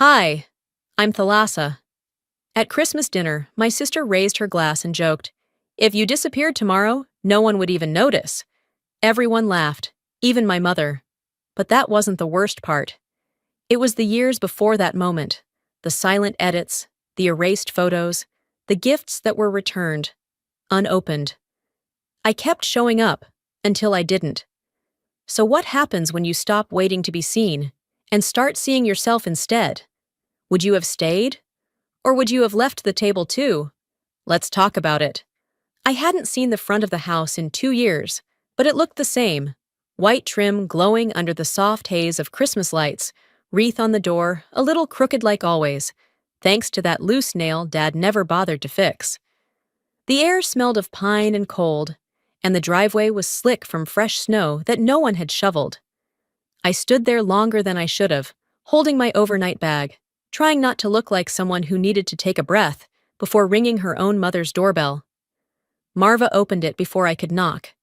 Hi, I'm Thalassa. At Christmas dinner, my sister raised her glass and joked, "If you disappeared tomorrow, no one would even notice." Everyone laughed, even my mother. But that wasn't the worst part. It was the years before that moment, the silent edits, the erased photos, the gifts that were returned, unopened. I kept showing up, until I didn't. So what happens when you stop waiting to be seen, and start seeing yourself instead? Would you have stayed? Or would you have left the table too? Let's talk about it. I hadn't seen the front of the house in 2 years, but it looked the same. White trim glowing under the soft haze of Christmas lights, wreath on the door, a little crooked like always, thanks to that loose nail Dad never bothered to fix. The air smelled of pine and cold, and the driveway was slick from fresh snow that no one had shoveled. I stood there longer than I should have, holding my overnight bag, trying not to look like someone who needed to take a breath before ringing her own mother's doorbell. Marva opened it before I could knock.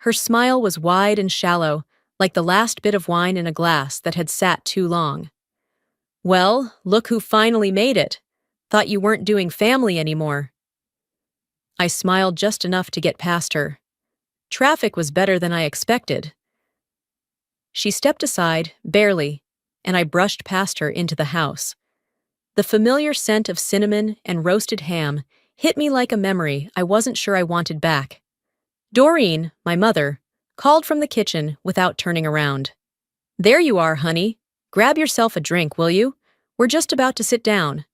Her smile was wide and shallow, like the last bit of wine in a glass that had sat too long. "Well, look who finally made it. Thought you weren't doing family anymore." I smiled just enough to get past her. Traffic was better than I expected. She stepped aside, barely, and I brushed past her into the house. The familiar scent of cinnamon and roasted ham hit me like a memory I wasn't sure I wanted back. Doreen, my mother, called from the kitchen without turning around. "There you are, honey. Grab yourself a drink, will you? We're just about to sit down."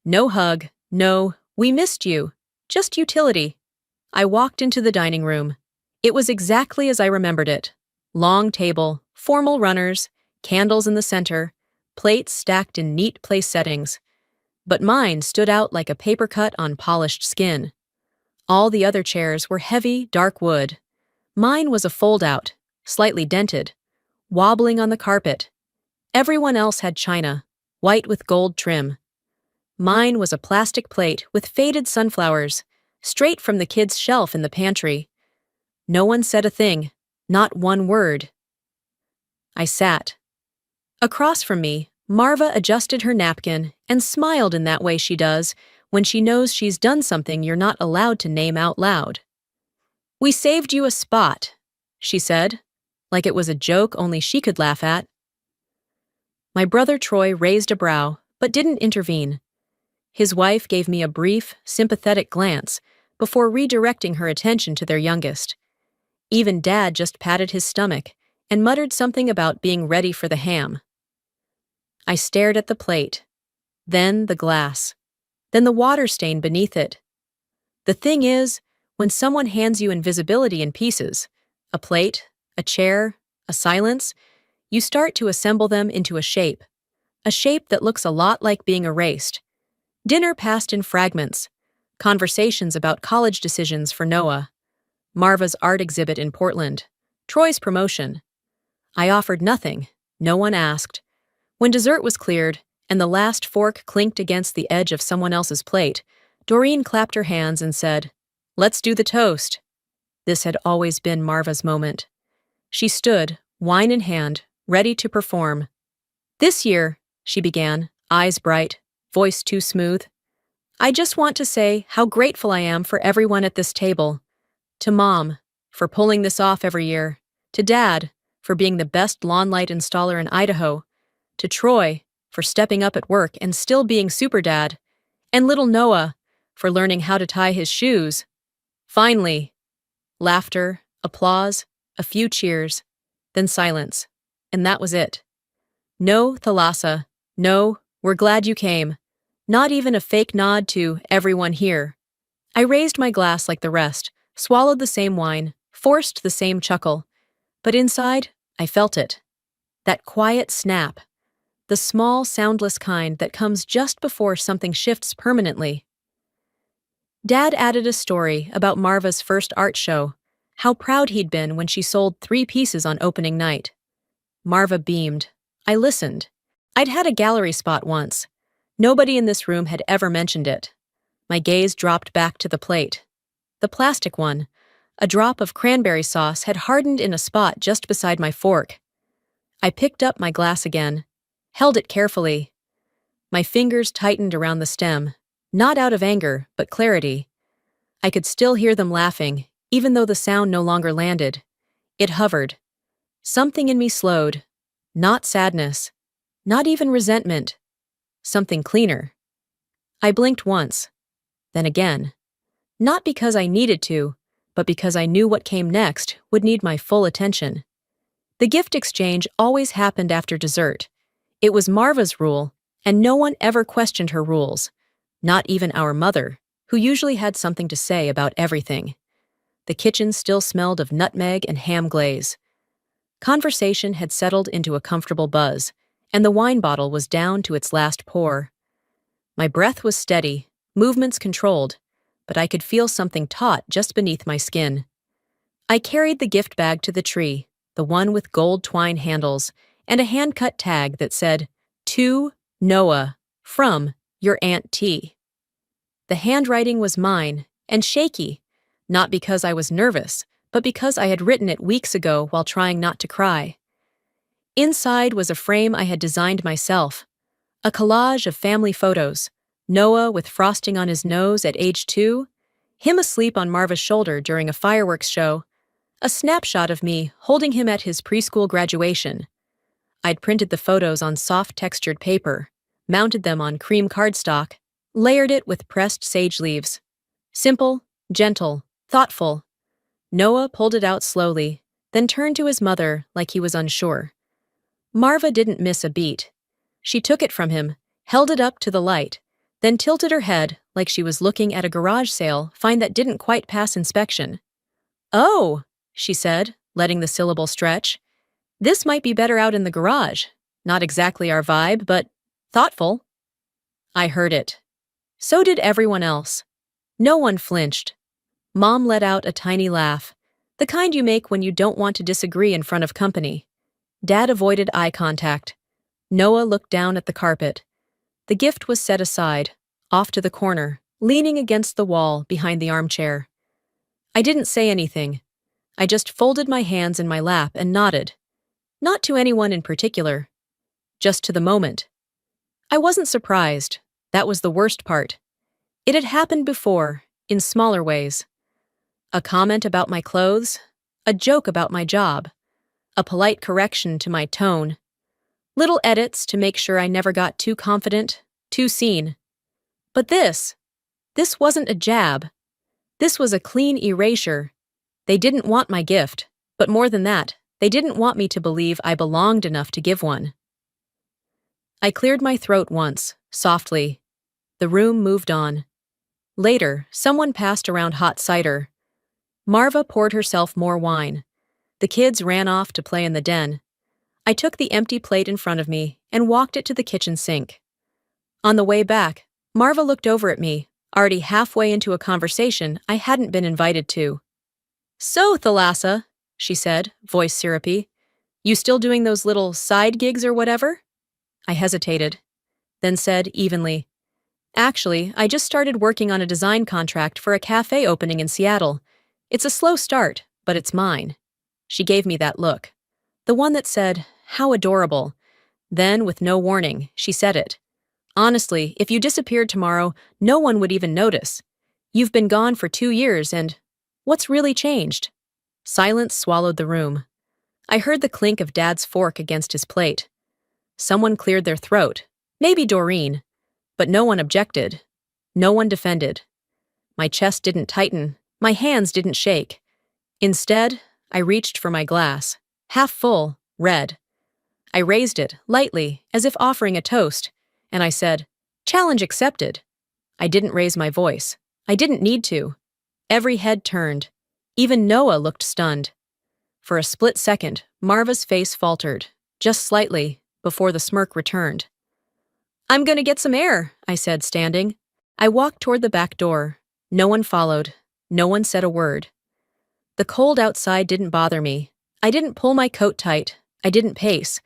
No hug, no, "We missed you." Just utility. I walked into the dining room. It was exactly as I remembered it. Long table, formal runners, candles in the center, plates stacked in neat place settings. But mine stood out like a paper cut on polished skin. All the other chairs were heavy, dark wood. Mine was a fold-out, slightly dented, wobbling on the carpet. Everyone else had china, white with gold trim. Mine was a plastic plate with faded sunflowers, straight from the kids' shelf in the pantry. No one said a thing, not one word. I sat. Across from me, Marva adjusted her napkin and smiled in that way she does when she knows she's done something you're not allowed to name out loud. "We saved you a spot," she said, like it was a joke only she could laugh at. My brother Troy raised a brow, but didn't intervene. His wife gave me a brief, sympathetic glance before redirecting her attention to their youngest. Even Dad just patted his stomach and muttered something about being ready for the ham. I stared at the plate, then the glass, then the water stain beneath it. The thing is, when someone hands you invisibility in pieces, a plate, a chair, a silence, you start to assemble them into a shape that looks a lot like being erased. Dinner passed in fragments, conversations about college decisions for Noah, Marva's art exhibit in Portland, Troy's promotion. I offered nothing, no one asked. When dessert was cleared, and the last fork clinked against the edge of someone else's plate, Doreen clapped her hands and said, "Let's do the toast." This had always been Marva's moment. She stood, wine in hand, ready to perform. "This year," she began, eyes bright, voice too smooth, "I just want to say how grateful I am for everyone at this table. To Mom, for pulling this off every year. To Dad, for being the best lawn light installer in Idaho. To Troy, for stepping up at work and still being super dad. And little Noah, for learning how to tie his shoes. Finally." Laughter, applause, a few cheers, then silence. And that was it. No, Thalassa, no, "We're glad you came." Not even a fake nod to "everyone here." I raised my glass like the rest, swallowed the same wine, forced the same chuckle. But inside, I felt it. That quiet snap. The small, soundless kind that comes just before something shifts permanently. Dad added a story about Marva's first art show, how proud he'd been when she sold 3 pieces on opening night. Marva beamed. I listened. I'd had a gallery spot once. Nobody in this room had ever mentioned it. My gaze dropped back to the plate. The plastic one. A drop of cranberry sauce had hardened in a spot just beside my fork. I picked up my glass again, held it carefully. My fingers tightened around the stem, not out of anger, but clarity. I could still hear them laughing, even though the sound no longer landed. It hovered. Something in me slowed. Not sadness. Not even resentment. Something cleaner. I blinked once. Then again. Not because I needed to, but because I knew what came next would need my full attention. The gift exchange always happened after dessert. It was Marva's rule, and no one ever questioned her rules. Not even our mother, who usually had something to say about everything. The kitchen still smelled of nutmeg and ham glaze. Conversation had settled into a comfortable buzz, and the wine bottle was down to its last pour. My breath was steady, movements controlled, but I could feel something taut just beneath my skin. I carried the gift bag to the tree, the one with gold twine handles, and a hand-cut tag that said, "To Noah, from your Aunt T." The handwriting was mine, and shaky, not because I was nervous, but because I had written it weeks ago while trying not to cry. Inside was a frame I had designed myself, a collage of family photos, Noah with frosting on his nose at age 2, him asleep on Marva's shoulder during a fireworks show, a snapshot of me holding him at his preschool graduation. I'd printed the photos on soft textured paper, mounted them on cream cardstock, layered it with pressed sage leaves. Simple, gentle, thoughtful. Noah pulled it out slowly, then turned to his mother like he was unsure. Marva didn't miss a beat. She took it from him, held it up to the light, then tilted her head like she was looking at a garage sale find that didn't quite pass inspection. "Oh," she said, letting the syllable stretch. "This might be better out in the garage. Not exactly our vibe, but thoughtful." I heard it. So did everyone else. No one flinched. Mom let out a tiny laugh, the kind you make when you don't want to disagree in front of company. Dad avoided eye contact. Noah looked down at the carpet. The gift was set aside, off to the corner, leaning against the wall behind the armchair. I didn't say anything. I just folded my hands in my lap and nodded. Not to anyone in particular. Just to the moment. I wasn't surprised. That was the worst part. It had happened before, in smaller ways. A comment about my clothes, a joke about my job, a polite correction to my tone, little edits to make sure I never got too confident, too seen. But this wasn't a jab. This was a clean erasure. They didn't want my gift, but more than that, they didn't want me to believe I belonged enough to give one. I cleared my throat once, softly. The room moved on. Later, someone passed around hot cider. Marva poured herself more wine. The kids ran off to play in the den. I took the empty plate in front of me and walked it to the kitchen sink. On the way back, Marva looked over at me, already halfway into a conversation I hadn't been invited to. "So, Thalassa," she said, voice syrupy, "you still doing those little side gigs or whatever?" I hesitated, then said evenly, "Actually, I just started working on a design contract for a cafe opening in Seattle. It's a slow start, but it's mine." She gave me that look. The one that said, "How adorable." Then, with no warning, she said it. "Honestly, if you disappeared tomorrow, no one would even notice. You've been gone for 2 years and what's really changed?" Silence swallowed the room. I heard the clink of Dad's fork against his plate. Someone cleared their throat, maybe Doreen, but no one objected. No one defended. My chest didn't tighten, my hands didn't shake. Instead, I reached for my glass, half full, red. I raised it, lightly, as if offering a toast, and I said, "Challenge accepted." I didn't raise my voice. I didn't need to. Every head turned. Even Noah looked stunned. For a split second, Marva's face faltered, just slightly, before the smirk returned. "I'm gonna get some air," I said, standing. I walked toward the back door. No one followed. No one said a word. The cold outside didn't bother me. I didn't pull my coat tight. I didn't pace.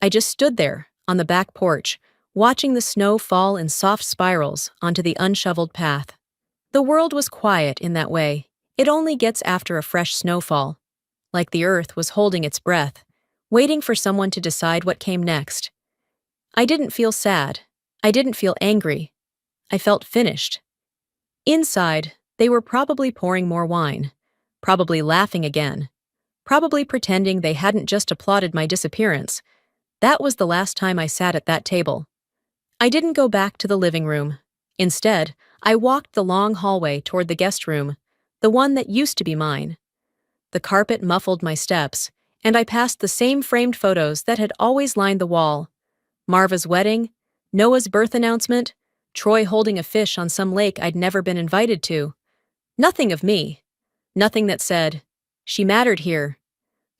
I just stood there, on the back porch, watching the snow fall in soft spirals onto the unshoveled path. The world was quiet in that way. It only gets after a fresh snowfall. Like the earth was holding its breath, waiting for someone to decide what came next. I didn't feel sad. I didn't feel angry. I felt finished. Inside, they were probably pouring more wine, probably laughing again, probably pretending they hadn't just applauded my disappearance. That was the last time I sat at that table. I didn't go back to the living room. Instead, I walked the long hallway toward the guest room, the one that used to be mine. The carpet muffled my steps, and I passed the same framed photos that had always lined the wall. Marva's wedding, Noah's birth announcement, Troy holding a fish on some lake I'd never been invited to. Nothing of me. Nothing that said, "She mattered here."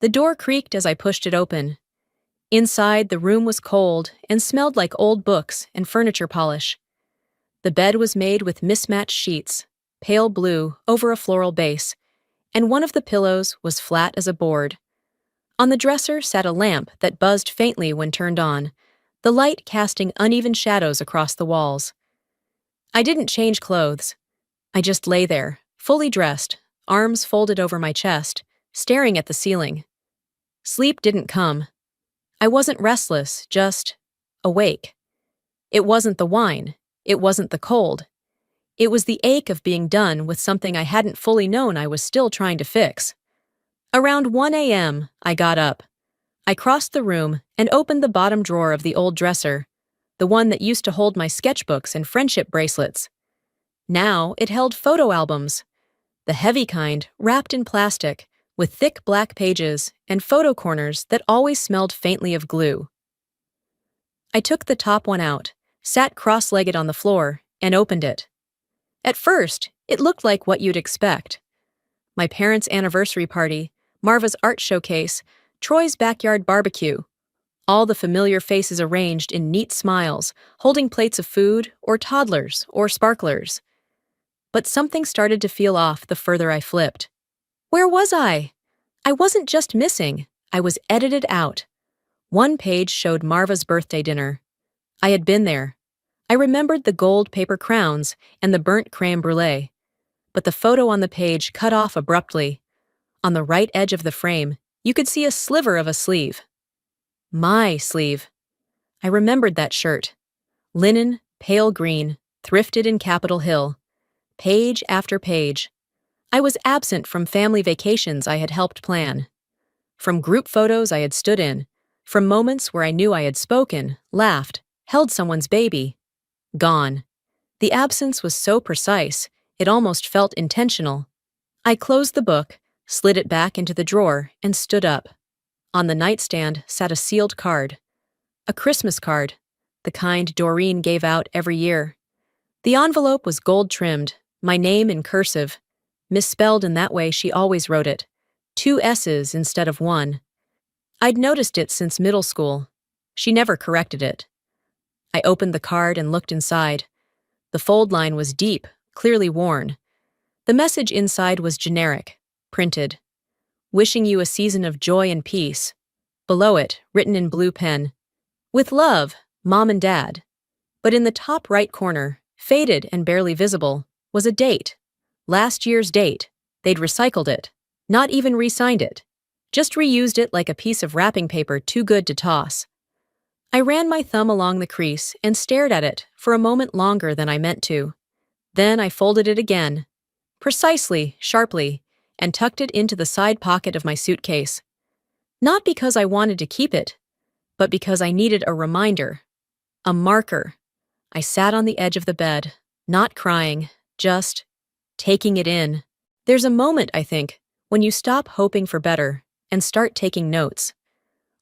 The door creaked as I pushed it open. Inside, the room was cold and smelled like old books and furniture polish. The bed was made with mismatched sheets, pale blue over a floral base, and one of the pillows was flat as a board. On the dresser sat a lamp that buzzed faintly when turned on, the light casting uneven shadows across the walls. I didn't change clothes. I just lay there, fully dressed, arms folded over my chest, staring at the ceiling. Sleep didn't come. I wasn't restless, just awake. It wasn't the wine. It wasn't the cold. It was the ache of being done with something I hadn't fully known I was still trying to fix. Around 1 a.m., I got up. I crossed the room and opened the bottom drawer of the old dresser, the one that used to hold my sketchbooks and friendship bracelets. Now it held photo albums, the heavy kind wrapped in plastic, with thick black pages and photo corners that always smelled faintly of glue. I took the top one out, sat cross-legged on the floor, and opened it. At first, it looked like what you'd expect. My parents' anniversary party, Marva's art showcase, Troy's backyard barbecue. All the familiar faces arranged in neat smiles, holding plates of food, or toddlers, or sparklers. But something started to feel off the further I flipped. Where was I? I wasn't just missing, I was edited out. One page showed Marva's birthday dinner. I had been there. I remembered the gold paper crowns and the burnt crème brûlée. But the photo on the page cut off abruptly. On the right edge of the frame, you could see a sliver of a sleeve. My sleeve. I remembered that shirt. Linen, pale green, thrifted in Capitol Hill. Page after page. I was absent from family vacations I had helped plan. From group photos I had stood in. From moments where I knew I had spoken, laughed, held someone's baby. Gone. The absence was so precise, it almost felt intentional. I closed the book, slid it back into the drawer, and stood up. On the nightstand sat a sealed card. A Christmas card, the kind Doreen gave out every year. The envelope was gold-trimmed, my name in cursive, misspelled in that way she always wrote it, 2 S's instead of 1. I'd noticed it since middle school. She never corrected it. I opened the card and looked inside. The fold line was deep, clearly worn. The message inside was generic, printed. Wishing you a season of joy and peace. Below it, written in blue pen, "With love, Mom and Dad." But in the top right corner, faded and barely visible, was a date. Last year's date. They'd recycled it. Not even re-signed it. Just reused it like a piece of wrapping paper too good to toss. I ran my thumb along the crease and stared at it for a moment longer than I meant to. Then I folded it again, precisely, sharply, and tucked it into the side pocket of my suitcase. Not because I wanted to keep it, but because I needed a reminder. A marker. I sat on the edge of the bed, not crying, just taking it in. There's a moment, I think, when you stop hoping for better and start taking notes.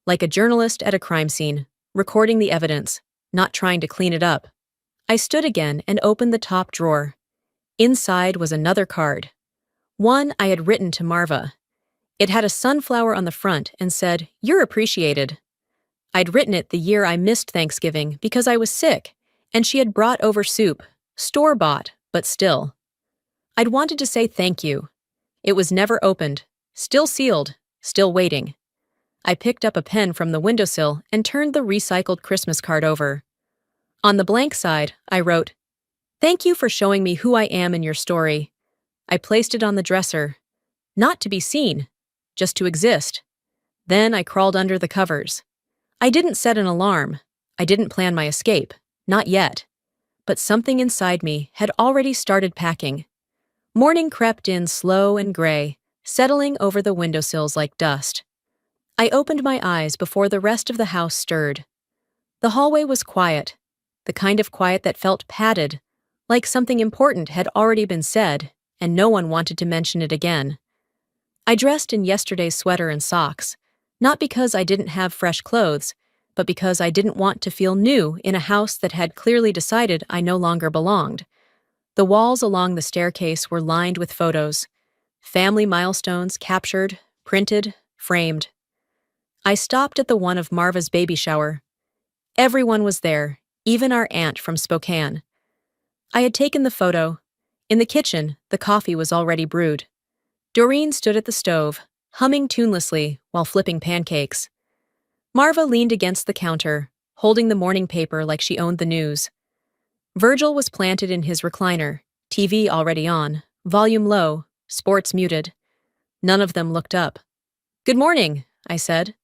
Like a journalist at a crime scene, recording the evidence, not trying to clean it up. I stood again and opened the top drawer. Inside was another card. One I had written to Marva. It had a sunflower on the front and said, "You're appreciated." I'd written it the year I missed Thanksgiving because I was sick, and she had brought over soup, store-bought, but still. I'd wanted to say thank you. It was never opened, still sealed, still waiting. I picked up a pen from the windowsill and turned the recycled Christmas card over. On the blank side, I wrote, "Thank you for showing me who I am in your story." I placed it on the dresser. Not to be seen, just to exist. Then I crawled under the covers. I didn't set an alarm. I didn't plan my escape. Not yet. But something inside me had already started packing. Morning crept in slow and gray, settling over the windowsills like dust. I opened my eyes before the rest of the house stirred. The hallway was quiet, the kind of quiet that felt padded, like something important had already been said, and no one wanted to mention it again. I dressed in yesterday's sweater and socks, not because I didn't have fresh clothes, but because I didn't want to feel new in a house that had clearly decided I no longer belonged. The walls along the staircase were lined with photos, family milestones captured, printed, framed. I stopped at the one of Marva's baby shower. Everyone was there, even our aunt from Spokane. I had taken the photo. In the kitchen, the coffee was already brewed. Doreen stood at the stove, humming tunelessly while flipping pancakes. Marva leaned against the counter, holding the morning paper like she owned the news. Virgil was planted in his recliner, TV already on, volume low, sports muted. None of them looked up. "Good morning," I said.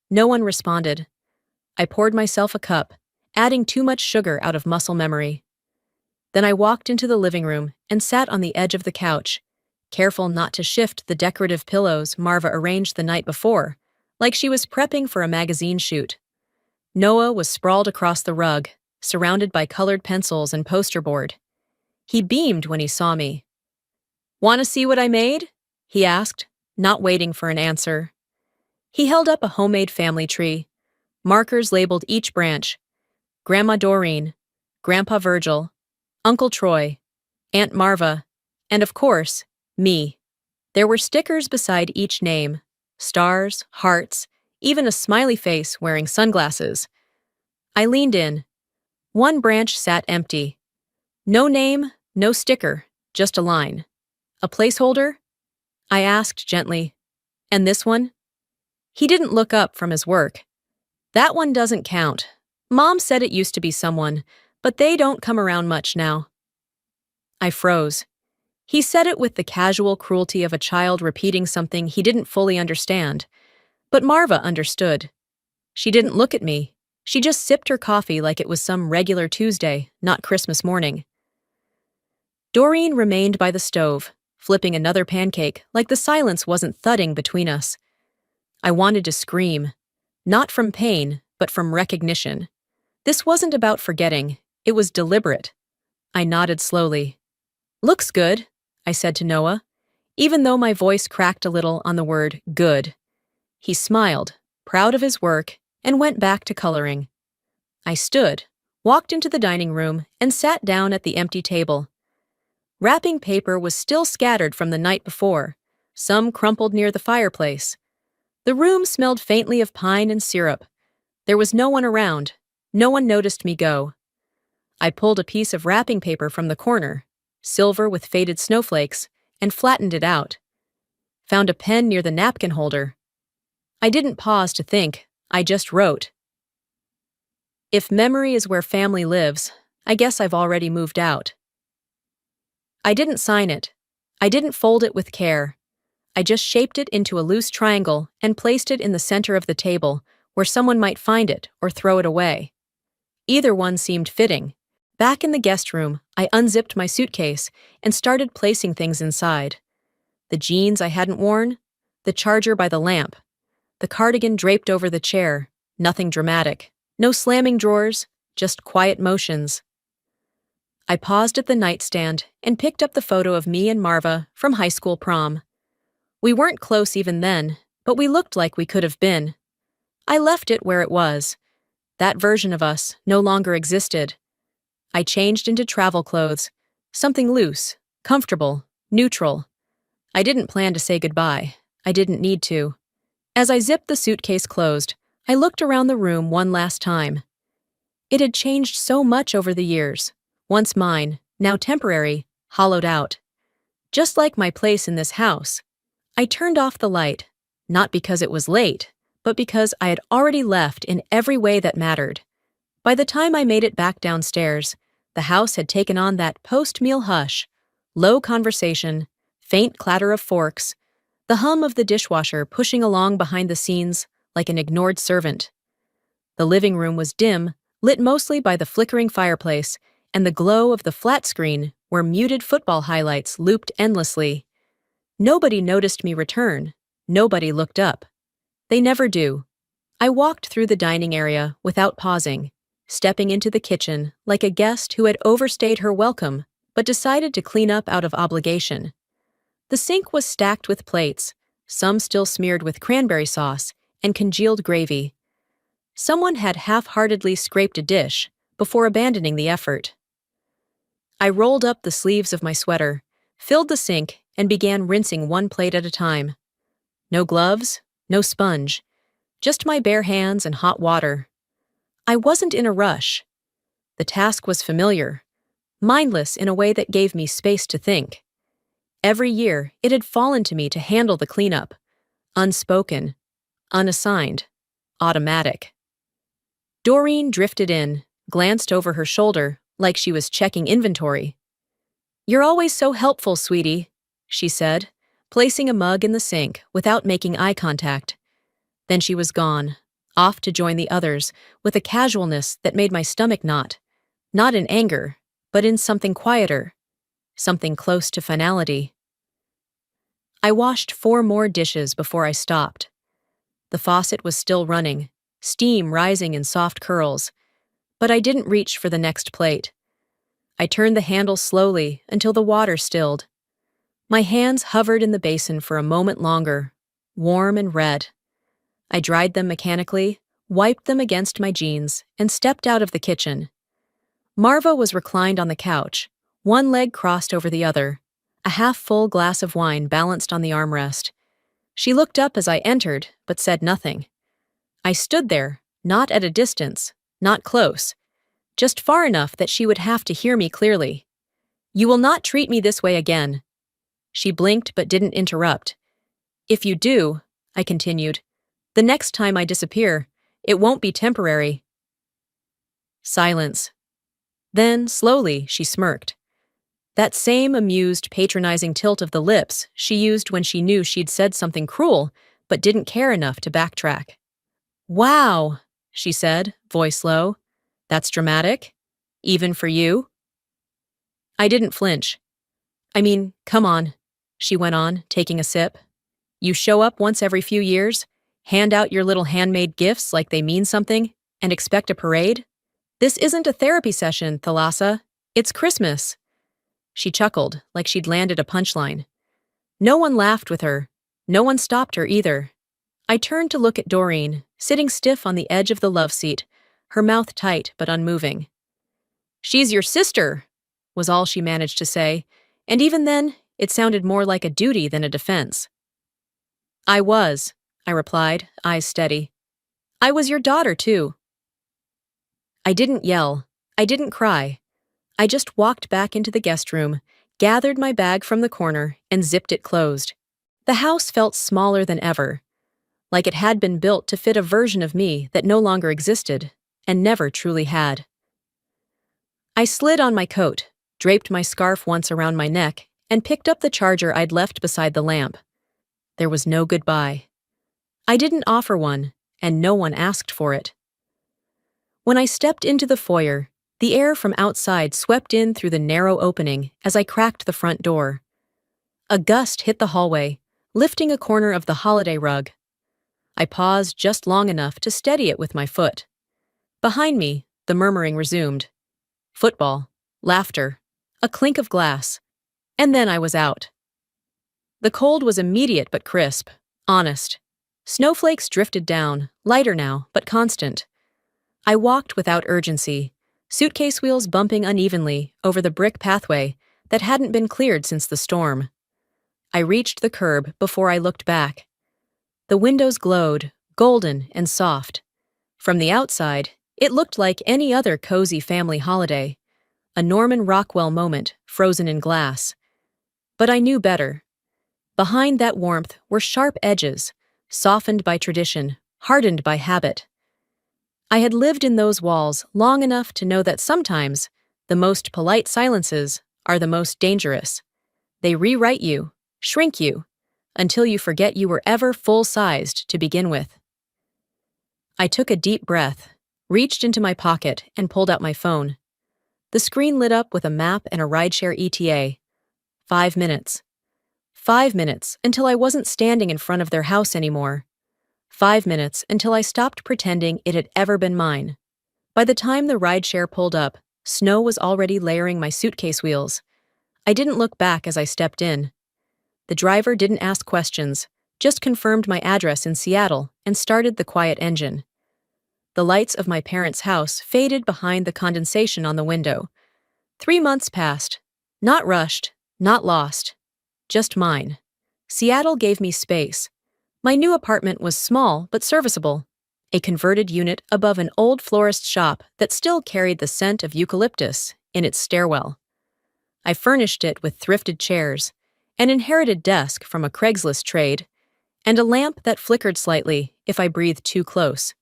No one responded. I poured myself a cup, adding too much sugar out of muscle memory. Then I walked into the living room and sat on the edge of the couch, careful not to shift the decorative pillows Marva arranged the night before, like she was prepping for a magazine shoot. Noah was sprawled across the rug, surrounded by colored pencils and poster board. He beamed when he saw me. "Want to see what I made?" he asked, not waiting for an answer. He held up a homemade family tree. Markers labeled each branch: Grandma Doreen, Grandpa Virgil, Uncle Troy, Aunt Marva, and of course, me. There were stickers beside each name, stars, hearts, even a smiley face wearing sunglasses. I leaned in. One branch sat empty. No name, no sticker, just a line. "A placeholder?" I asked gently. "And this one?" He didn't look up from his work. "That one doesn't count. Mom said it used to be someone, but they don't come around much now." I froze. He said it with the casual cruelty of a child repeating something he didn't fully understand. But Marva understood. She didn't look at me. She just sipped her coffee like it was some regular Tuesday, not Christmas morning. Doreen remained by the stove, flipping another pancake like the silence wasn't thudding between us. I wanted to scream. Not from pain, but from recognition. This wasn't about forgetting. It was deliberate. I nodded slowly. "Looks good," I said to Noah, even though my voice cracked a little on the word good. He smiled, proud of his work, and went back to coloring. I stood, walked into the dining room, and sat down at the empty table. Wrapping paper was still scattered from the night before, some crumpled near the fireplace. The room smelled faintly of pine and syrup. There was no one around. No one noticed me go. I pulled a piece of wrapping paper from the corner, silver with faded snowflakes, and flattened it out. Found a pen near the napkin holder. I didn't pause to think, I just wrote. "If memory is where family lives, I guess I've already moved out." I didn't sign it. I didn't fold it with care. I just shaped it into a loose triangle and placed it in the center of the table, where someone might find it or throw it away. Either one seemed fitting. Back in the guest room, I unzipped my suitcase and started placing things inside. The jeans I hadn't worn, the charger by the lamp, the cardigan draped over the chair, nothing dramatic, no slamming drawers, just quiet motions. I paused at the nightstand and picked up the photo of me and Marva from high school prom. We weren't close even then, but we looked like we could have been. I left it where it was. That version of us no longer existed. I changed into travel clothes, something loose, comfortable, neutral. I didn't plan to say goodbye. I didn't need to. As I zipped the suitcase closed, I looked around the room one last time. It had changed so much over the years. Once mine, now temporary, hollowed out. Just like my place in this house. I turned off the light, not because it was late, but because I had already left in every way that mattered. By the time I made it back downstairs, the house had taken on that post-meal hush, low conversation, faint clatter of forks, the hum of the dishwasher pushing along behind the scenes like an ignored servant. The living room was dim, lit mostly by the flickering fireplace and the glow of the flat screen where muted football highlights looped endlessly. Nobody noticed me return. Nobody looked up. They never do. I walked through the dining area without pausing, stepping into the kitchen like a guest who had overstayed her welcome but decided to clean up out of obligation. The sink was stacked with plates, some still smeared with cranberry sauce and congealed gravy. Someone had half-heartedly scraped a dish before abandoning the effort. I rolled up the sleeves of my sweater, filled the sink, and began rinsing one plate at a time. No gloves, no sponge, just my bare hands and hot water. I wasn't in a rush. The task was familiar, mindless in a way that gave me space to think. Every year, it had fallen to me to handle the cleanup. Unspoken, unassigned, automatic. Doreen drifted in, glanced over her shoulder like she was checking inventory. "You're always so helpful, sweetie," she said, placing a mug in the sink without making eye contact. Then she was gone, off to join the others with a casualness that made my stomach knot, not in anger, but in something quieter, something close to finality. I washed 4 more dishes before I stopped. The faucet was still running, steam rising in soft curls, but I didn't reach for the next plate. I turned the handle slowly until the water stilled. My hands hovered in the basin for a moment longer, warm and red. I dried them mechanically, wiped them against my jeans, and stepped out of the kitchen. Marva was reclined on the couch, one leg crossed over the other, a half-full glass of wine balanced on the armrest. She looked up as I entered, but said nothing. I stood there, not at a distance, not close, just far enough that she would have to hear me clearly. "You will not treat me this way again." She blinked but didn't interrupt. "If you do," I continued, "the next time I disappear, it won't be temporary." Silence. Then, slowly, she smirked. That same amused, patronizing tilt of the lips she used when she knew she'd said something cruel but didn't care enough to backtrack. "Wow," she said, voice low. "That's dramatic? Even for you?" I didn't flinch. "I mean, come on," she went on, taking a sip. "You show up once every few years, hand out your little handmade gifts like they mean something, and expect a parade? This isn't a therapy session, Thalassa. It's Christmas." She chuckled, like she'd landed a punchline. No one laughed with her. No one stopped her either. I turned to look at Doreen, sitting stiff on the edge of the love seat, her mouth tight but unmoving. "She's your sister," was all she managed to say, and even then, it sounded more like a duty than a defense. "I was," I replied, eyes steady. "I was your daughter, too." I didn't yell. I didn't cry. I just walked back into the guest room, gathered my bag from the corner, and zipped it closed. The house felt smaller than ever, like it had been built to fit a version of me that no longer existed, and never truly had. I slid on my coat, draped my scarf once around my neck, and picked up the charger I'd left beside the lamp. There was no goodbye. I didn't offer one, and no one asked for it. When I stepped into the foyer, the air from outside swept in through the narrow opening as I cracked the front door. A gust hit the hallway, lifting a corner of the holiday rug. I paused just long enough to steady it with my foot. Behind me, the murmuring resumed. Football, laughter, a clink of glass, and then I was out. The cold was immediate but crisp, honest. Snowflakes drifted down, lighter now, but constant. I walked without urgency, suitcase wheels bumping unevenly over the brick pathway that hadn't been cleared since the storm. I reached the curb before I looked back. The windows glowed, golden and soft. From the outside, it looked like any other cozy family holiday, a Norman Rockwell moment frozen in glass. But I knew better. Behind that warmth were sharp edges, softened by tradition, hardened by habit. I had lived in those walls long enough to know that sometimes the most polite silences are the most dangerous. They rewrite you, shrink you, until you forget you were ever full-sized to begin with. I took a deep breath, reached into my pocket, and pulled out my phone. The screen lit up with a map and a rideshare ETA. 5 minutes. 5 minutes until I wasn't standing in front of their house anymore. 5 minutes until I stopped pretending it had ever been mine. By the time the rideshare pulled up, snow was already layering my suitcase wheels. I didn't look back as I stepped in. The driver didn't ask questions, just confirmed my address in Seattle and started the quiet engine. The lights of my parents' house faded behind the condensation on the window. 3 months passed. Not rushed, not lost. Just mine. Seattle gave me space. My new apartment was small but serviceable. A converted unit above an old florist shop that still carried the scent of eucalyptus in its stairwell. I furnished it with thrifted chairs, an inherited desk from a Craigslist trade, and a lamp that flickered slightly if I breathed too close.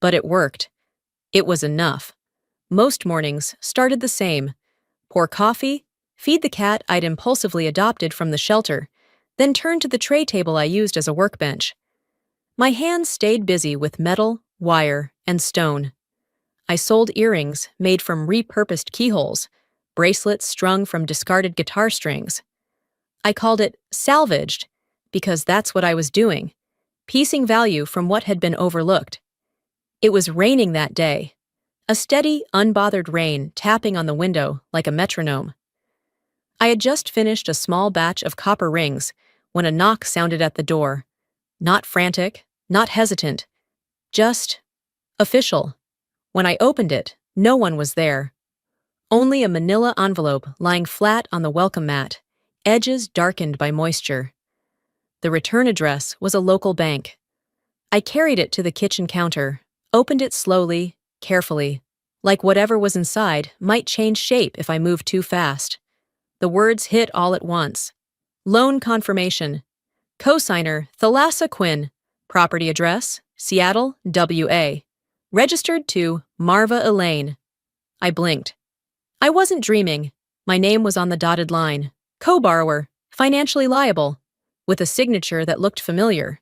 But it worked. It was enough. Most mornings started the same. Pour coffee, feed the cat I'd impulsively adopted from the shelter, then turn to the tray table I used as a workbench. My hands stayed busy with metal, wire, and stone. I sold earrings made from repurposed keyholes, bracelets strung from discarded guitar strings. I called it salvaged because that's what I was doing, piecing value from what had been overlooked. It was raining that day, a steady, unbothered rain tapping on the window like a metronome. I had just finished a small batch of copper rings when a knock sounded at the door. Not frantic, not hesitant, just official. When I opened it, no one was there. Only a manila envelope lying flat on the welcome mat, edges darkened by moisture. The return address was a local bank. I carried it to the kitchen counter, opened it slowly, carefully, like whatever was inside might change shape if I moved too fast. The words hit all at once. Loan confirmation. Cosigner Thalassa Quinn. Property address, Seattle, WA. Registered to Marva Elaine. I blinked. I wasn't dreaming. My name was on the dotted line. Co-borrower, financially liable, with a signature that looked familiar.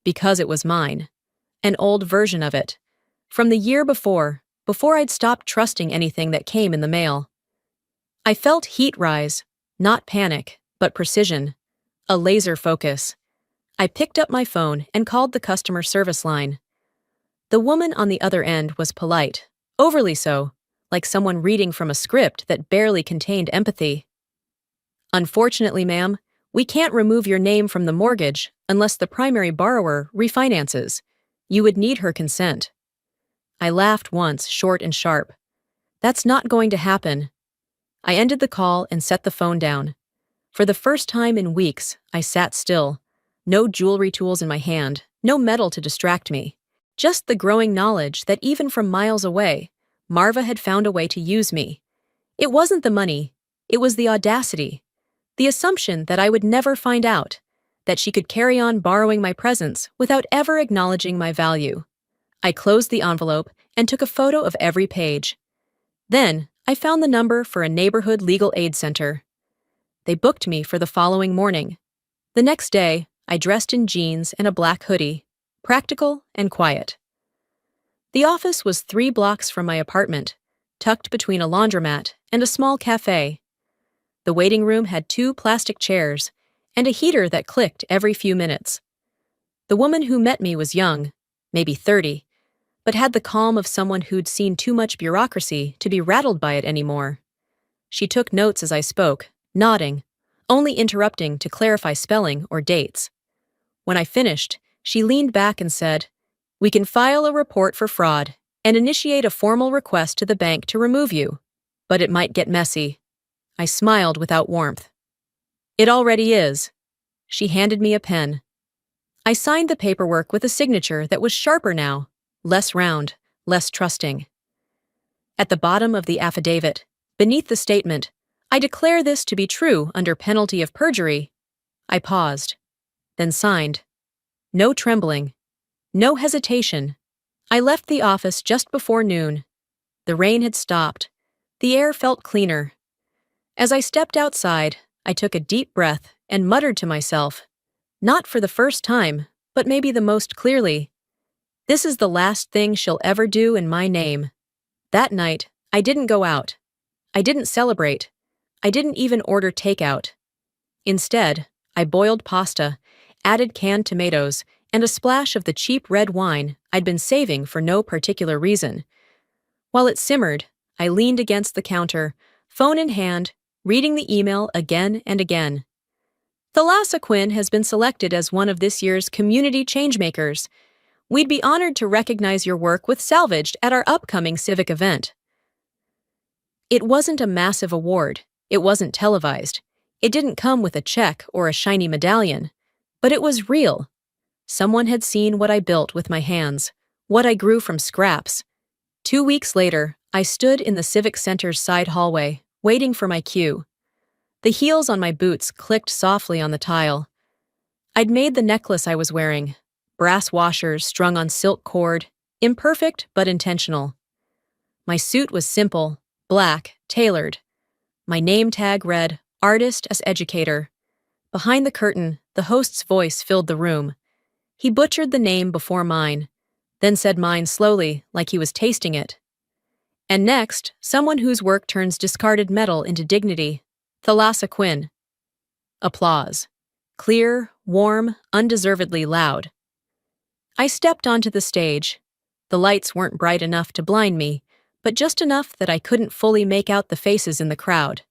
Because it was mine. An old version of it. From the year before I'd stopped trusting anything that came in the mail. I felt heat rise, not panic, but precision. A laser focus. I picked up my phone and called the customer service line. The woman on the other end was polite, overly so, like someone reading from a script that barely contained empathy. Unfortunately, ma'am, we can't remove your name from the mortgage unless the primary borrower refinances. You would need her consent. I laughed once, short and sharp. That's not going to happen. I ended the call and set the phone down. For the first time in weeks, I sat still. No jewelry tools in my hand, no metal to distract me. Just the growing knowledge that even from miles away, Marva had found a way to use me. It wasn't the money, it was the audacity. The assumption that I would never find out, that she could carry on borrowing my presence without ever acknowledging my value. I closed the envelope and took a photo of every page. Then, I found the number for a neighborhood legal aid center. They booked me for the following morning. The next day, I dressed in jeans and a black hoodie, practical and quiet. The office was 3 blocks from my apartment, tucked between a laundromat and a small cafe. The waiting room had 2 plastic chairs and a heater that clicked every few minutes. The woman who met me was young, maybe 30, but had the calm of someone who'd seen too much bureaucracy to be rattled by it anymore. She took notes as I spoke, nodding, only interrupting to clarify spelling or dates. When I finished, she leaned back and said, "We can file a report for fraud and initiate a formal request to the bank to remove you, but it might get messy." I smiled without warmth. "It already is." She handed me a pen. I signed the paperwork with a signature that was sharper now, less round, less trusting. At the bottom of the affidavit, beneath the statement, "I declare this to be true under penalty of perjury," I paused, then signed. No trembling, no hesitation. I left the office just before noon. The rain had stopped. The air felt cleaner. As I stepped outside, I took a deep breath and muttered to myself, not for the first time, but maybe the most clearly, This is the last thing she'll ever do in my name. That night, I didn't go out. I didn't celebrate. I didn't even order takeout. Instead, I boiled pasta, added canned tomatoes, and a splash of the cheap red wine I'd been saving for no particular reason. While it simmered, I leaned against the counter, phone in hand, reading the email again and again. Thalassa Quinn has been selected as one of this year's Community Changemakers. We'd be honored to recognize your work with Salvaged at our upcoming civic event. It wasn't a massive award. It wasn't televised. It didn't come with a check or a shiny medallion. But it was real. Someone had seen what I built with my hands, what I grew from scraps. 2 weeks later, I stood in the Civic Center's side hallway, waiting for my cue. The heels on my boots clicked softly on the tile. I'd made the necklace I was wearing, brass washers strung on silk cord, imperfect but intentional. My suit was simple, black, tailored. My name tag read, Artist as Educator. Behind the curtain, the host's voice filled the room. He butchered the name before mine, then said mine slowly, like he was tasting it. And next, someone whose work turns discarded metal into dignity, Thalassa Quinn. Applause. Clear, warm, undeservedly loud. I stepped onto the stage. The lights weren't bright enough to blind me, but just enough that I couldn't fully make out the faces in the crowd.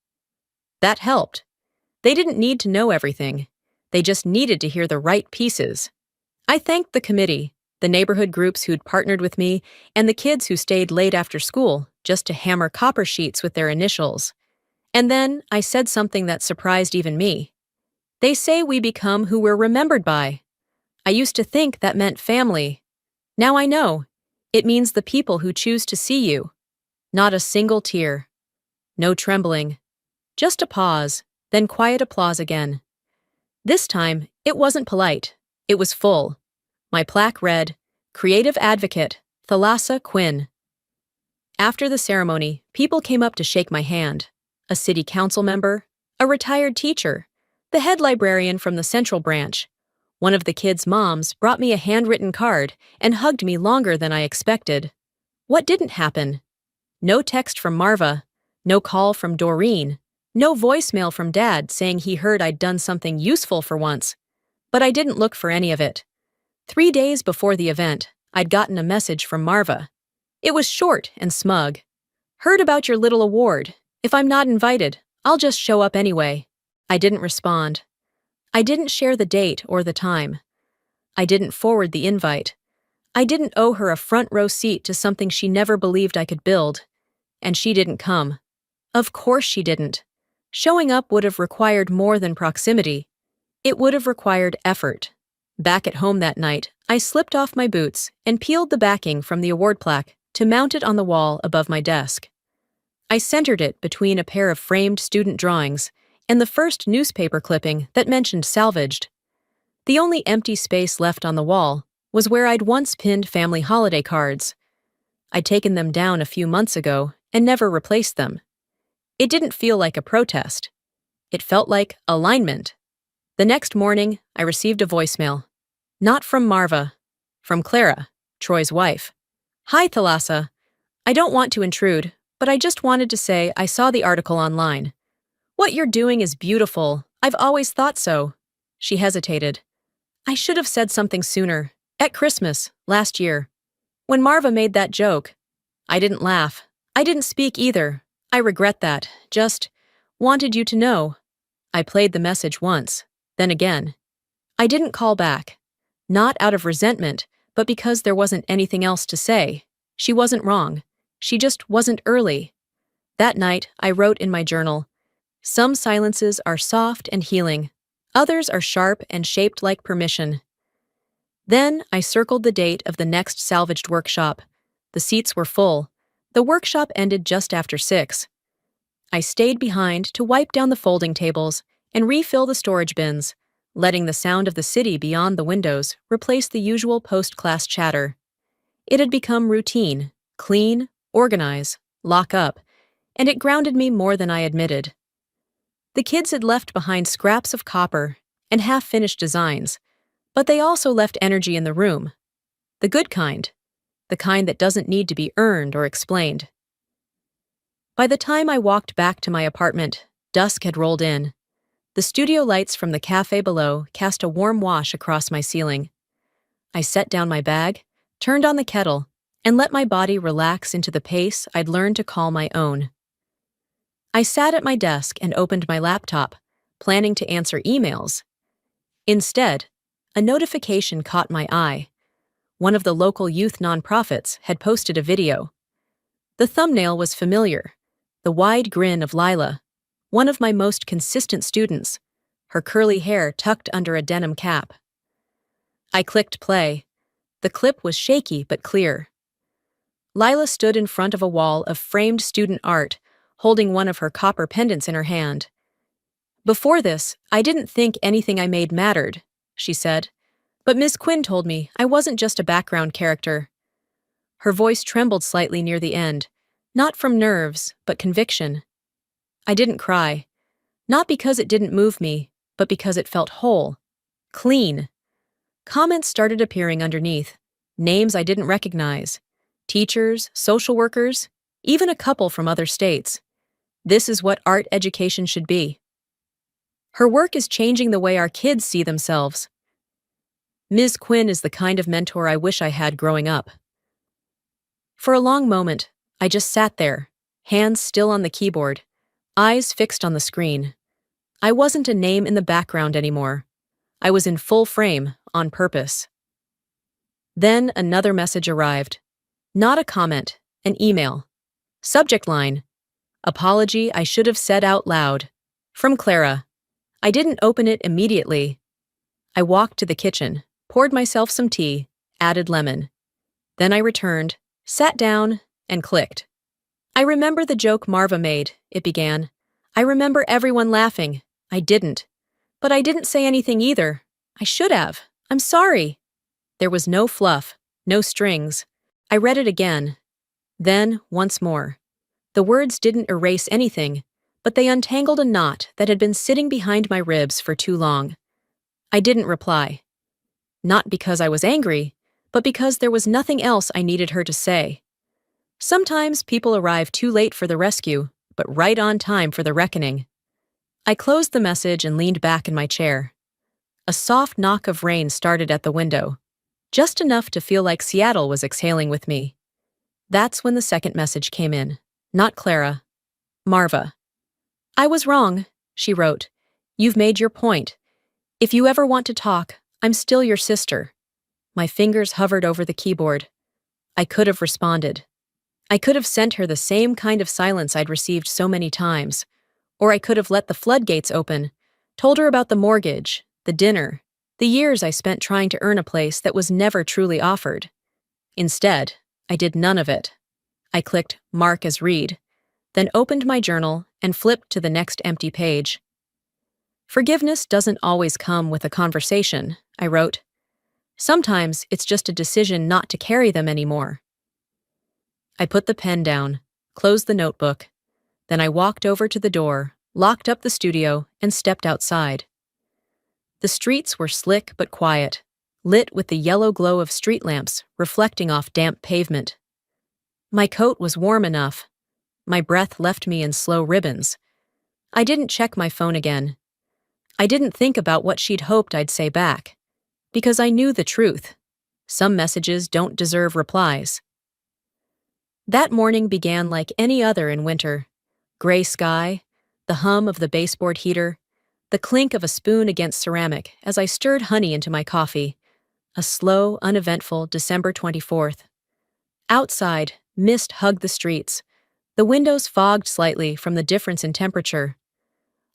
That helped. They didn't need to know everything. They just needed to hear the right pieces. I thanked the committee, the neighborhood groups who'd partnered with me, and the kids who stayed late after school just to hammer copper sheets with their initials. And then I said something that surprised even me. They say we become who we're remembered by. I used to think that meant family. Now I know. It means the people who choose to see you. Not a single tear. No trembling. Just a pause, then quiet applause again. This time, it wasn't polite. It was full. My plaque read, Creative Advocate, Thalassa Quinn. After the ceremony, people came up to shake my hand. A city council member, a retired teacher, the head librarian from the Central Branch. One of the kids' moms brought me a handwritten card and hugged me longer than I expected. What didn't happen? No text from Marva, no call from Doreen, no voicemail from Dad saying he heard I'd done something useful for once. But I didn't look for any of it. 3 days before the event, I'd gotten a message from Marva. It was short and smug. Heard about your little award. If I'm not invited, I'll just show up anyway. I didn't respond. I didn't share the date or the time. I didn't forward the invite. I didn't owe her a front row seat to something she never believed I could build. And she didn't come. Of course she didn't. Showing up would have required more than proximity. It would have required effort. Back at home that night, I slipped off my boots and peeled the backing from the award plaque to mount it on the wall above my desk. I centered it between a pair of framed student drawings and the first newspaper clipping that mentioned Salvaged. The only empty space left on the wall was where I'd once pinned family holiday cards. I'd taken them down a few months ago and never replaced them. It didn't feel like a protest. It felt like alignment. The next morning, I received a voicemail. Not from Marva. From Clara, Troy's wife. Hi, Thalassa. I don't want to intrude, but I just wanted to say I saw the article online. What you're doing is beautiful. I've always thought so. She hesitated. I should have said something sooner. At Christmas, last year. When Marva made that joke. I didn't laugh. I didn't speak either. I regret that. Just wanted you to know. I played the message once, then again. I didn't call back. Not out of resentment, but because there wasn't anything else to say. She wasn't wrong. She just wasn't early. That night, I wrote in my journal, some silences are soft and healing. Others are sharp and shaped like permission. Then I circled the date of the next Salvaged workshop. The seats were full. The workshop ended just after 6. I stayed behind to wipe down the folding tables and refill the storage bins, letting the sound of the city beyond the windows replace the usual post-class chatter. It had become routine, clean, organize, lock up, and it grounded me more than I admitted. The kids had left behind scraps of copper and half-finished designs, but they also left energy in the room. The good kind. The kind that doesn't need to be earned or explained. By the time I walked back to my apartment, dusk had rolled in. The studio lights from the cafe below cast a warm wash across my ceiling. I set down my bag, turned on the kettle, and let my body relax into the pace I'd learned to call my own. I sat at my desk and opened my laptop, planning to answer emails. Instead, a notification caught my eye. One of the local youth nonprofits had posted a video. The thumbnail was familiar, the wide grin of Lila, one of my most consistent students, her curly hair tucked under a denim cap. I clicked play. The clip was shaky but clear. Lila stood in front of a wall of framed student art, holding one of her copper pendants in her hand. "Before this, I didn't think anything I made mattered," she said. "But Miss Quinn told me I wasn't just a background character." Her voice trembled slightly near the end, not from nerves, but conviction. I didn't cry. Not because it didn't move me, but because it felt whole. Clean. Comments started appearing underneath. Names I didn't recognize. Teachers, social workers, even a couple from other states. This is what art education should be. Her work is changing the way our kids see themselves. Ms. Quinn is the kind of mentor I wish I had growing up. For a long moment, I just sat there, hands still on the keyboard, eyes fixed on the screen. I wasn't a name in the background anymore. I was in full frame, on purpose. Then another message arrived. Not a comment, an email. Subject line: "Apology I should have said out loud." From Clara. I didn't open it immediately. I walked to the kitchen, poured myself some tea, added lemon. Then I returned, sat down, and clicked. "I remember the joke Marva made," it began. "I remember everyone laughing. I didn't. But I didn't say anything either. I should have. I'm sorry." There was no fluff, no strings. I read it again. Then, once more. The words didn't erase anything, but they untangled a knot that had been sitting behind my ribs for too long. I didn't reply. Not because I was angry, but because there was nothing else I needed her to say. Sometimes people arrive too late for the rescue, but right on time for the reckoning. I closed the message and leaned back in my chair. A soft knock of rain started at the window, just enough to feel like Seattle was exhaling with me. That's when the second message came in. Not Clara. Marva. "I was wrong," she wrote. "You've made your point. If you ever want to talk, I'm still your sister." My fingers hovered over the keyboard. I could have responded. I could have sent her the same kind of silence I'd received so many times. Or I could have let the floodgates open, told her about the mortgage, the dinner, the years I spent trying to earn a place that was never truly offered. Instead, I did none of it. I clicked Mark as Read, then opened my journal and flipped to the next empty page. "Forgiveness doesn't always come with a conversation," I wrote. "Sometimes it's just a decision not to carry them anymore." I put the pen down, closed the notebook. Then I walked over to the door, locked up the studio, and stepped outside. The streets were slick but quiet, lit with the yellow glow of street lamps reflecting off damp pavement. My coat was warm enough. My breath left me in slow ribbons. I didn't check my phone again. I didn't think about what she'd hoped I'd say back, because I knew the truth. Some messages don't deserve replies. That morning began like any other in winter. Gray sky, the hum of the baseboard heater, the clink of a spoon against ceramic as I stirred honey into my coffee. A slow, uneventful December 24th. Outside, mist hugged the streets. The windows fogged slightly from the difference in temperature.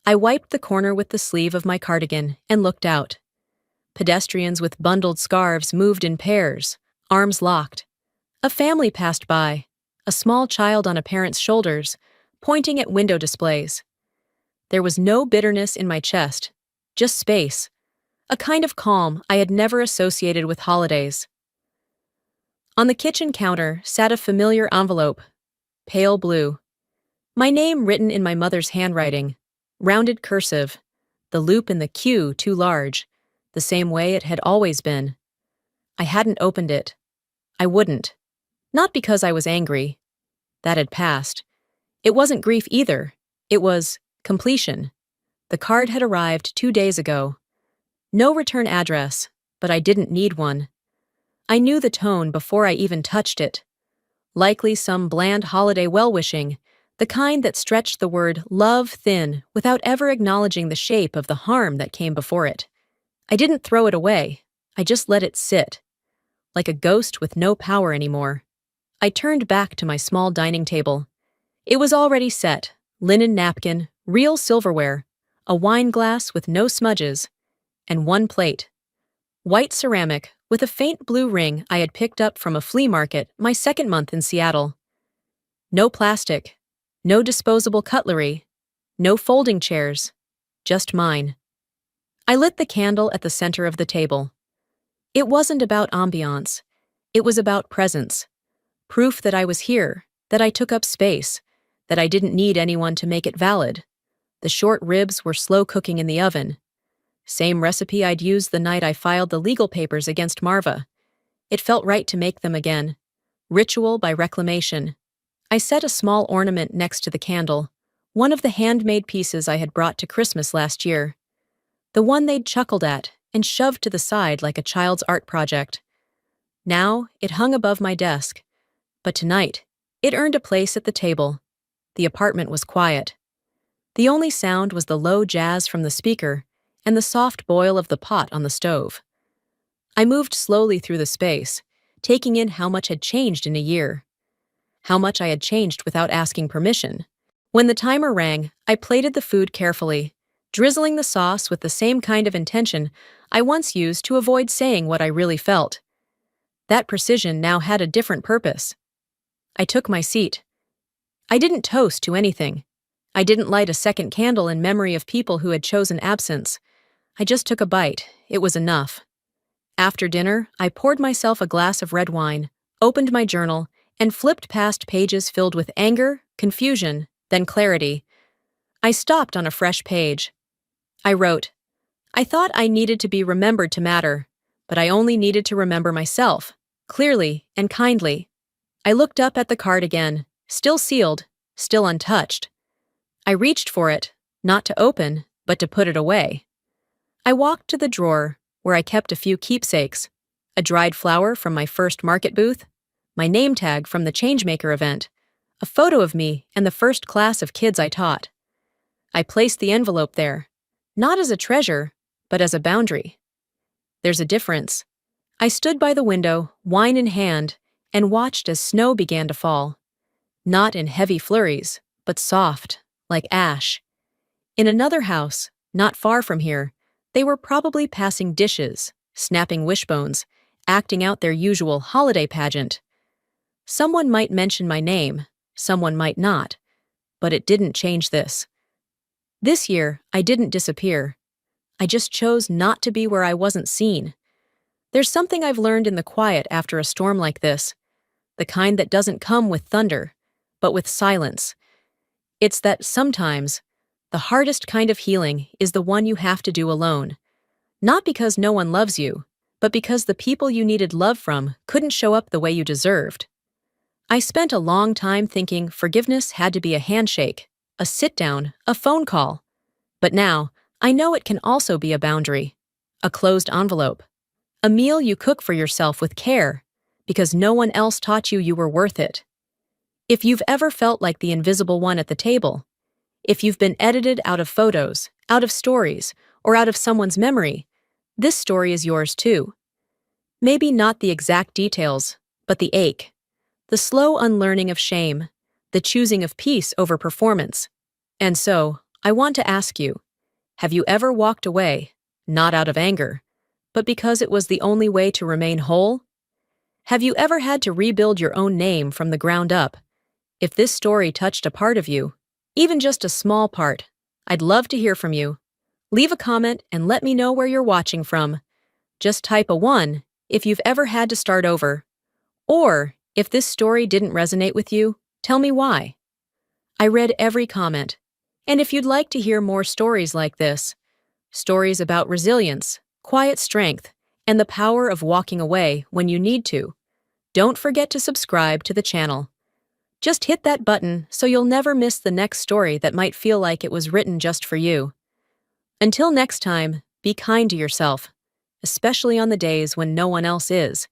I wiped the corner with the sleeve of my cardigan and looked out. Pedestrians with bundled scarves moved in pairs, arms locked. A family passed by, a small child on a parent's shoulders, pointing at window displays. There was no bitterness in my chest, just space, a kind of calm I had never associated with holidays. On the kitchen counter sat a familiar envelope, pale blue. My name written in my mother's handwriting, rounded cursive, the loop in the Q too large, the same way it had always been. I hadn't opened it, I wouldn't. Not because I was angry. That had passed. It wasn't grief either. It was completion. The card had arrived 2 days ago. No return address, but I didn't need one. I knew the tone before I even touched it. Likely some bland holiday well-wishing, the kind that stretched the word love thin without ever acknowledging the shape of the harm that came before it. I didn't throw it away. I just let it sit, like a ghost with no power anymore. I turned back to my small dining table. It was already set, linen napkin, real silverware, a wine glass with no smudges, and one plate. White ceramic, with a faint blue ring I had picked up from a flea market my second month in Seattle. No plastic, no disposable cutlery, no folding chairs, just mine. I lit the candle at the center of the table. It wasn't about ambiance. It was about presence. Proof that I was here, that I took up space, that I didn't need anyone to make it valid. The short ribs were slow cooking in the oven. Same recipe I'd used the night I filed the legal papers against Marva. It felt right to make them again. Ritual by reclamation. I set a small ornament next to the candle, one of the handmade pieces I had brought to Christmas last year. The one they'd chuckled at and shoved to the side like a child's art project. Now, it hung above my desk. But tonight, it earned a place at the table. The apartment was quiet. The only sound was the low jazz from the speaker and the soft boil of the pot on the stove. I moved slowly through the space, taking in how much had changed in a year. How much I had changed without asking permission. When the timer rang, I plated the food carefully, drizzling the sauce with the same kind of intention I once used to avoid saying what I really felt. That precision now had a different purpose. I took my seat. I didn't toast to anything. I didn't light a second candle in memory of people who had chosen absence. I just took a bite. It was enough. After dinner, I poured myself a glass of red wine, opened my journal, and flipped past pages filled with anger, confusion, then clarity. I stopped on a fresh page. I wrote, I thought I needed to be remembered to matter, but I only needed to remember myself, clearly and kindly. I looked up at the card again, still sealed, still untouched. I reached for it, not to open, but to put it away. I walked to the drawer, where I kept a few keepsakes, a dried flower from my first market booth, my name tag from the Changemaker event, a photo of me and the first class of kids I taught. I placed the envelope there, not as a treasure, but as a boundary. There's a difference. I stood by the window, wine in hand, and watched as snow began to fall. Not in heavy flurries, but soft, like ash. In another house, not far from here, they were probably passing dishes, snapping wishbones, acting out their usual holiday pageant. Someone might mention my name, someone might not, but it didn't change this. This year, I didn't disappear. I just chose not to be where I wasn't seen. There's something I've learned in the quiet after a storm like this, the kind that doesn't come with thunder, but with silence. It's that sometimes, the hardest kind of healing is the one you have to do alone. Not because no one loves you, but because the people you needed love from couldn't show up the way you deserved. I spent a long time thinking forgiveness had to be a handshake, a sit-down, a phone call. But now, I know it can also be a boundary, a closed envelope, a meal you cook for yourself with care, because no one else taught you were worth it. If you've ever felt like the invisible one at the table, if you've been edited out of photos, out of stories, or out of someone's memory, this story is yours too. Maybe not the exact details, but the ache, the slow unlearning of shame, the choosing of peace over performance. And so, I want to ask you, have you ever walked away, not out of anger, but because it was the only way to remain whole? Have you ever had to rebuild your own name from the ground up? If this story touched a part of you, even just a small part, I'd love to hear from you. Leave a comment and let me know where you're watching from. Just type a 1 if you've ever had to start over. Or, if this story didn't resonate with you, tell me why. I read every comment. And if you'd like to hear more stories like this, stories about resilience, quiet strength, and the power of walking away when you need to, Don't forget to subscribe to the channel. Just hit that button so you'll never miss the next story that might feel like it was written just for you. Until next time, be kind to yourself, especially on the days when no one else is.